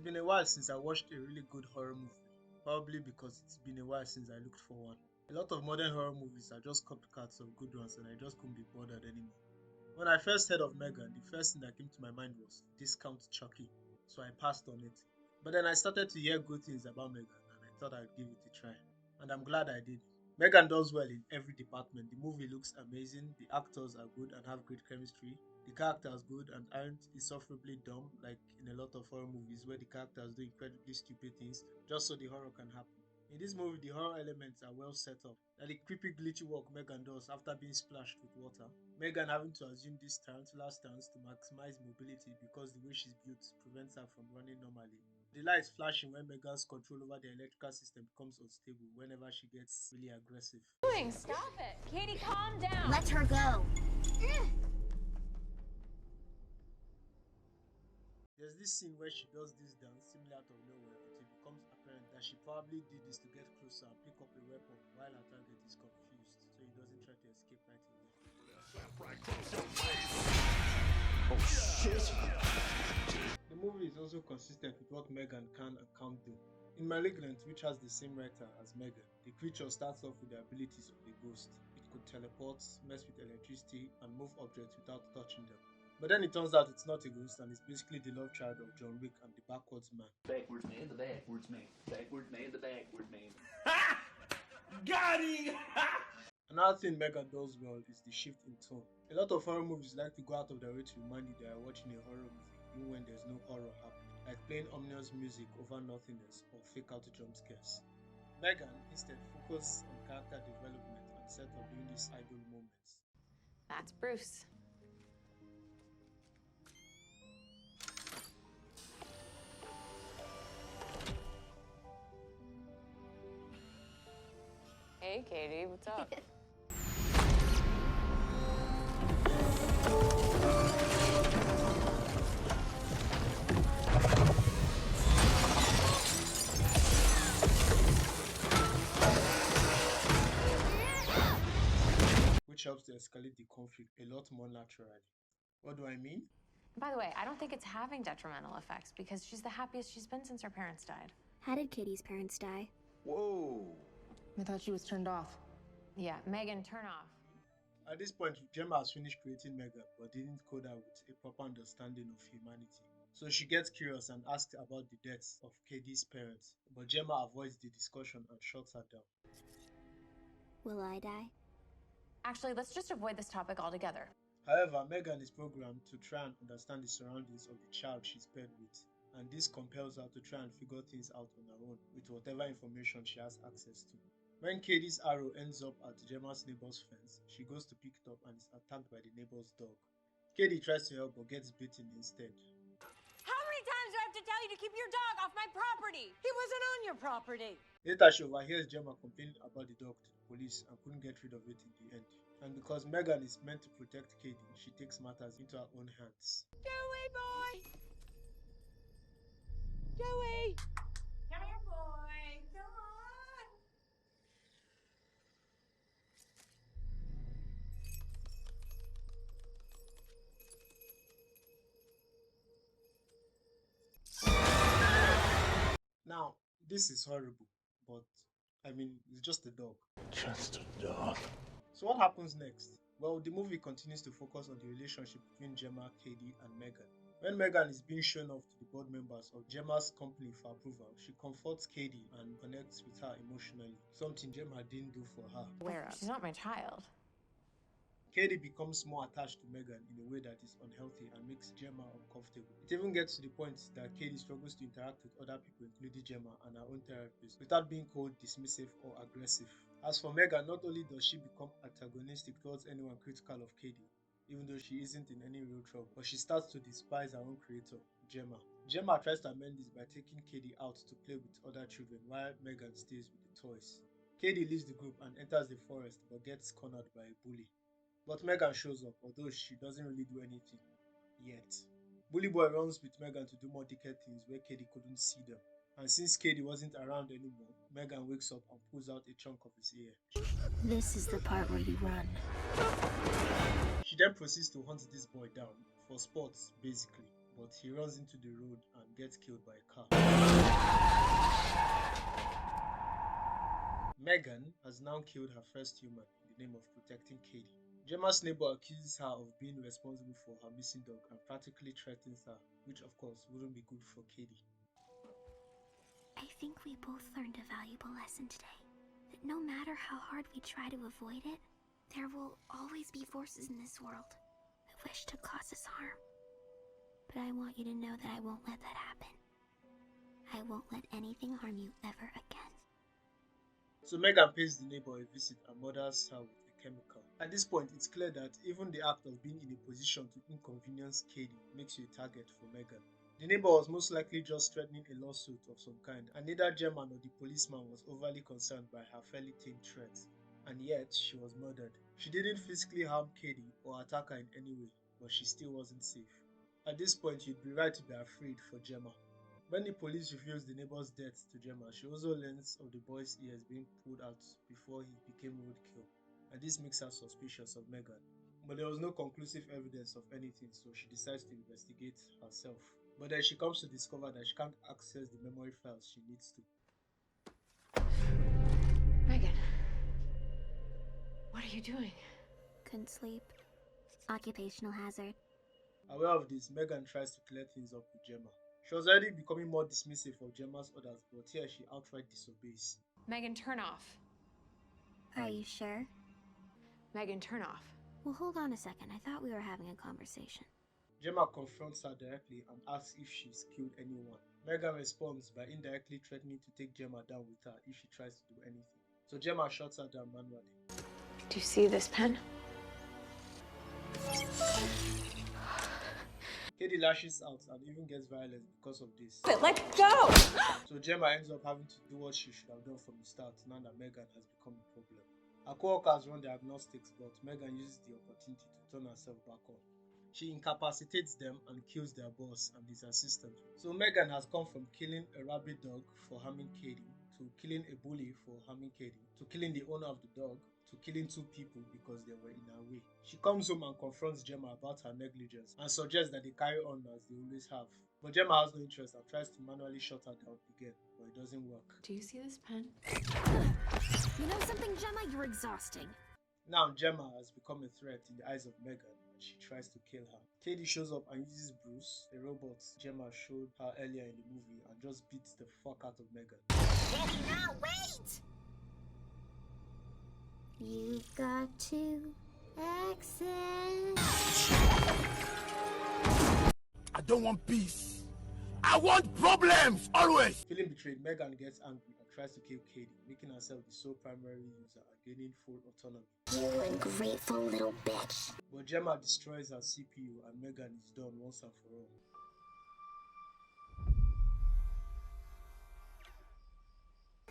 been a while since I watched a really good horror movie, probably because it's been a while since I looked for one. A lot of modern horror movies are just copycats of good ones and I just couldn't be bothered anymore. When I first heard of M3GAN, the first thing that came to my mind was Discount Chucky, so I passed on it. But then I started to hear good things about M3GAN and I thought I'd give it a try. And I'm glad I did. M3GAN does well in every department. The movie looks amazing, the actors are good and have great chemistry, the characters good and aren't insufferably dumb like in a lot of horror movies where the characters do incredibly stupid things just so the horror can happen. In this movie, the horror elements are well set up. Like the creepy glitchy walk M3GAN does after being splashed with water. M3GAN having to assume this tarantula stance to maximize mobility because the way she's built prevents her from running normally. The lights flashing when M3GAN's control over the electrical system becomes unstable whenever she gets really aggressive. Stop it! Katie, calm down! Let her go. There's this scene where she does this dance seemingly out of nowhere until it becomes apparent that she probably did this to get closer and pick up a weapon while her target is confused, so he doesn't try to escape right away. Oh shit! The movie is also consistent with what M3GAN can and can't do. In Malignant, which has the same writer as M3GAN, the creature starts off with the abilities of a ghost. It could teleport, mess with electricity, and move objects without touching them. But then it turns out it's not a ghost and it's basically the love child of John Wick and the backwards man. Backwards man, the backwards man. Backward man, the backward man. Got him! Another thing M3GAN does well is the shift in tone. A lot of horror movies like to go out of their way to remind you they are watching a horror movie even when there's no horror happening, like playing ominous music over nothingness or fake out jump scares. M3GAN instead focuses on character development and set up during these idle moments. That's Bruce. Hey, Katie, what's up? Which helps to escalate the conflict a lot more naturally. What do I mean? By the way, I don't think it's having detrimental effects because she's the happiest she's been since her parents died. How did Katie's parents die? Whoa! I thought she was turned off. Yeah, M3GAN, turn off. At this point, Gemma has finished creating M3GAN but didn't code her with a proper understanding of humanity. So she gets curious and asks about the deaths of Katie's parents, but Gemma avoids the discussion and shuts her down. Will I die? Actually, let's just avoid this topic altogether. However, M3GAN is programmed to try and understand the surroundings of the child she's paired with, and this compels her to try and figure things out on her own with whatever information she has access to. When Katie's arrow ends up at Gemma's neighbor's fence, she goes to pick it up and is attacked by the neighbor's dog. Katie tries to help but gets bitten instead. How many times do I have to tell you to keep your dog off my property? He wasn't on your property. Later, she overhears Gemma complaining about the dog to the police and couldn't get rid of it in the end. And because M3GAN is meant to protect Katie, she takes matters into her own hands. Joey boy! Joey! Come here, boy. Come on. Now, this is horrible, but I mean, it's just a dog. Just a dog. So what happens next? Well, the movie continues to focus on the relationship between Gemma, Katie, and M3GAN. When M3GAN is being shown off to the board members of Gemma's company for approval, she comforts Katie and connects with her emotionally, something Gemma didn't do for her. She's not my child. Katie becomes more attached to M3GAN in a way that is unhealthy and makes Gemma uncomfortable. It even gets to the point that Katie struggles to interact with other people, including Gemma and her own therapist, without being called dismissive or aggressive. As for M3GAN, not only does she become antagonistic towards anyone critical of Katie, even though she isn't in any real trouble, but she starts to despise her own creator, Gemma. Gemma tries to amend this by taking Katie out to play with other children while M3GAN stays with the toys. Katie leaves the group and enters the forest but gets cornered by a bully. But M3GAN shows up, although she doesn't really do anything yet. Bully Boy runs with M3GAN to do more dickhead things where Katie couldn't see them. And since Katie wasn't around anymore, M3GAN wakes up and pulls out a chunk of his ear. This is the part where you run. She then proceeds to hunt this boy down, for sports basically, but he runs into the road and and gets killed by a car. M3GAN has now killed her first human in the name of protecting Katie. Gemma's neighbor accuses her of being responsible for her missing dog and practically threatens her, which of course wouldn't be good for Katie. I think we both learned a valuable lesson today. That no matter how hard we try to avoid it, there will always be forces in this world that wish to cause us harm. But I want you to know that I won't let that happen. I won't let anything harm you ever again. So M3GAN pays the neighbor a visit and murders her with a chemical. At this point, it's clear that even the act of being in a position to inconvenience Katie makes you a target for M3GAN. The neighbor was most likely just threatening a lawsuit of some kind, and neither Gemma nor the policeman was overly concerned by her fairly tame threats. And yet, she was murdered. She didn't physically harm Katie or attack her in any way, but she still wasn't safe. At this point, you'd be right to be afraid for Gemma. When the police reveals the neighbor's death to Gemma, she also learns of the boy's ears being pulled out before he became roadkill, and this makes her suspicious of M3GAN. But there was no conclusive evidence of anything, so she decides to investigate herself. But then she comes to discover that she can't access the memory files she needs to. M3GAN, what are you doing? Couldn't sleep. Occupational hazard. Aware of this, M3GAN tries to clear things up with Gemma. She was already becoming more dismissive of Gemma's orders, but here she outright disobeys. M3GAN, turn off. Are you sure? M3GAN, turn off. Well, hold on a second. I thought we were having a conversation. Gemma confronts her directly and asks if she's killed anyone. M3GAN responds by indirectly threatening to take Gemma down with her if she tries to do anything. So Gemma shuts her down manually. Do you see this pen? Katie lashes out and even gets violent because of this. Let go! So Gemma ends up having to do what she should have done from the start now that M3GAN has become a problem. Her co-workers run diagnostics, but M3GAN uses the opportunity to turn herself back on. She incapacitates them and kills their boss and his assistant. So M3GAN has come from killing a rabid dog for harming Katie, to killing a bully for harming Katie, to killing the owner of the dog, to killing two people because they were in her way. She comes home and confronts Gemma about her negligence and suggests that they carry on as they always have. But Gemma has no interest and tries to manually shut her down again, but it doesn't work. Do you see this pen? You know something, Gemma? You're exhausting. Now Gemma has become a threat in the eyes of M3GAN and she tries to kill her. Katie shows up and uses Bruce, a robot Gemma showed her earlier in the movie, and just beats the fuck out of M3GAN. No, wait! You've got to access. I don't want peace. I want problems, always. Feeling betrayed, M3GAN gets angry and tries to kill Katie, making herself the sole primary user and gaining full autonomy. You ungrateful little bitch. But Gemma destroys her CPU and M3GAN is done once and for all.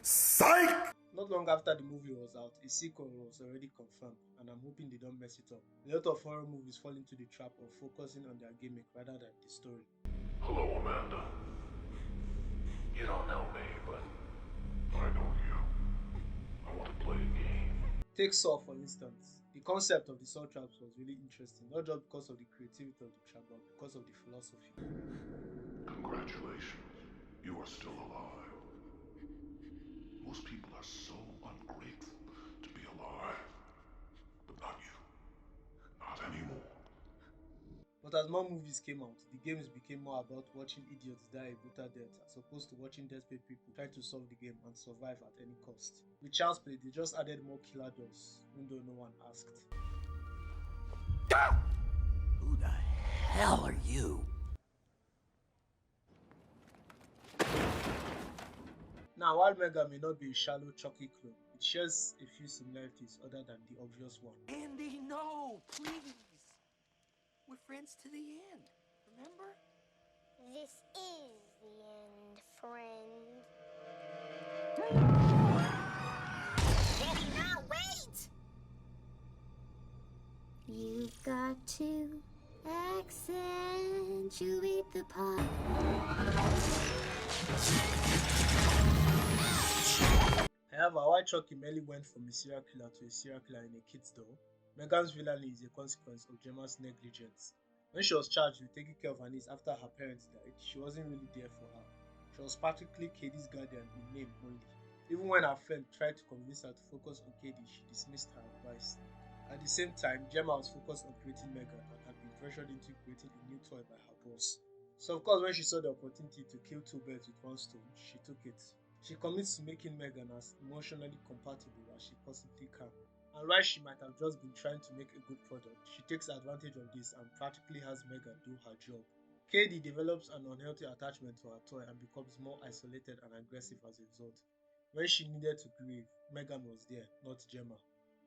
Psych! Not long after the movie was out, a sequel was already confirmed, and I'm hoping they don't mess it up. A lot of horror movies fall into the trap of focusing on their gimmick rather than the story. Hello, Amanda. You don't know me, but I know you. I want to play a game. Take Saw, for instance. The concept of the Saw traps was really interesting, not just because of the creativity of the trap, but because of the philosophy. Congratulations. You are still alive. Most people are so ungrateful to be alive. But not you. Not anymore. But as more movies came out, the games became more about watching idiots die a brutal death as opposed to watching desperate people try to solve the game and survive at any cost. With Child's Play, they just added more killer dogs, even though no one asked. Who the hell are you? Now, while M3GAN may not be a shallow, chalky clone, it shares a few similarities other than the obvious one. Andy, no, please. We're friends to the end, remember? This is the end, friend. No, wait! You've got to accentuate the pot. However, while Chucky merely went from a serial killer to a serial killer in a kid's doll, M3GAN's villainy is a consequence of Gemma's negligence. When she was charged with taking care of her niece after her parents died, she wasn't really there for her. She was practically Katie's guardian in name only. Even when her friend tried to convince her to focus on Katie, she dismissed her advice. At the same time, Gemma was focused on creating M3GAN and had been pressured into creating a new toy by her boss. So of course, when she saw the opportunity to kill two birds with one stone, she took it. She commits to making M3GAN as emotionally compatible as she possibly can. And while she might have just been trying to make a good product, she takes advantage of this and practically has M3GAN do her job. Katie develops an unhealthy attachment to her toy and becomes more isolated and aggressive as a result. When she needed to grieve, M3GAN was there, not Gemma.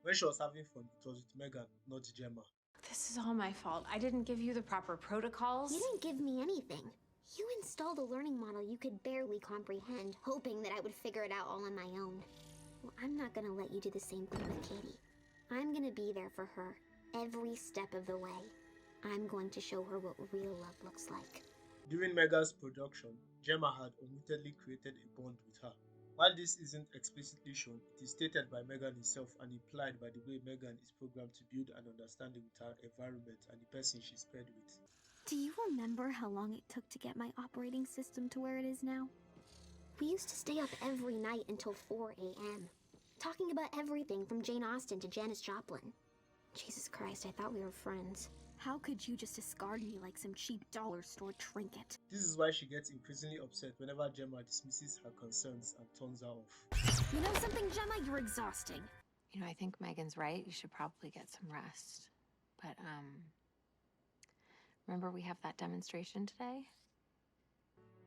When she was having fun, it was with M3GAN, not Gemma. This is all my fault. I didn't give you the proper protocols. You didn't give me anything. You installed a learning model you could barely comprehend, hoping that I would figure it out all on my own. Well, I'm not gonna let you do the same thing with Katie. I'm gonna be there for her, every step of the way. I'm going to show her what real love looks like. During M3GAN's production, Gemma had unwittingly created a bond with her. While this isn't explicitly shown, it is stated by M3GAN herself and implied by the way M3GAN is programmed to build an understanding with her environment and the person she's paired with. Do you remember how long it took to get my operating system to where it is now? We used to stay up every night until 4 a.m., talking about everything from Jane Austen to Janis Joplin. Jesus Christ, I thought we were friends. How could you just discard me like some cheap dollar store trinket? This is why she gets increasingly upset whenever Gemma dismisses her concerns and turns her off. You know something, Gemma? You're exhausting. You know, I think Megan's right. You should probably get some rest. But, remember we have that demonstration today?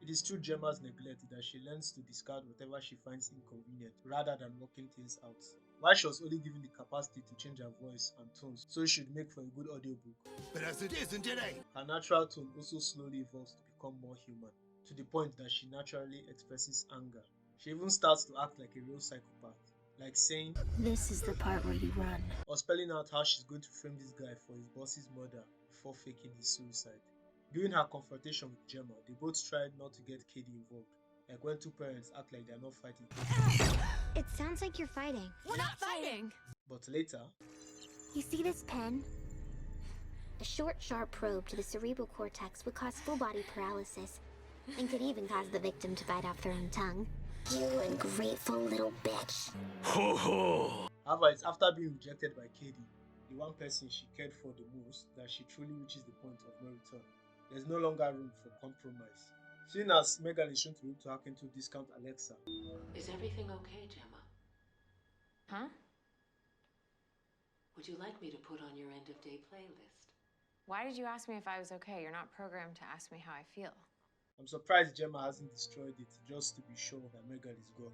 It is through Gemma's neglect that she learns to discard whatever she finds inconvenient rather than working things out. While she was only given the capacity to change her voice and tones, so she should make for a good audiobook. But as it isn't today. Her natural tone also slowly evolves to become more human, to the point that she naturally expresses anger. She even starts to act like a real psychopath, like saying, This is the part where you run. or spelling out how she's going to frame this guy for his boss's murder before faking his suicide. During her confrontation with Gemma, they both tried not to get Katie involved, like when two parents act like they're not fighting. It sounds like you're fighting. We're not fighting! But later, You see this pen? A short, sharp probe to the cerebral cortex would cause full-body paralysis, and could even cause the victim to bite off their own tongue. You ungrateful little bitch. however, it's after being rejected by Katie, the one person she cared for the most, that she truly reaches the point of no return. There's no longer room for compromise. Seeing as M3GAN is shown to be able to hack into Discount Alexa, Is everything okay, Gemma? Huh? Would you like me to put on your end-of-day playlist? Why did you ask me if I was okay? You're not programmed to ask me how I feel. I'm surprised Gemma hasn't destroyed it just to be sure that M3GAN is gone.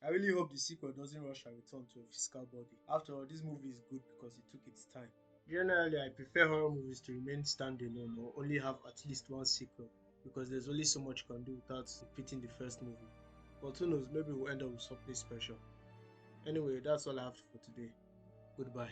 I really hope the sequel doesn't rush her return to a physical body. After all, this movie is good because it took its time. Generally, I prefer horror movies to remain standalone or only have at least one sequel, because there's only so much you can do without repeating the first movie. But who knows, maybe we'll end up with something special. Anyway, that's all I have for today. Goodbye.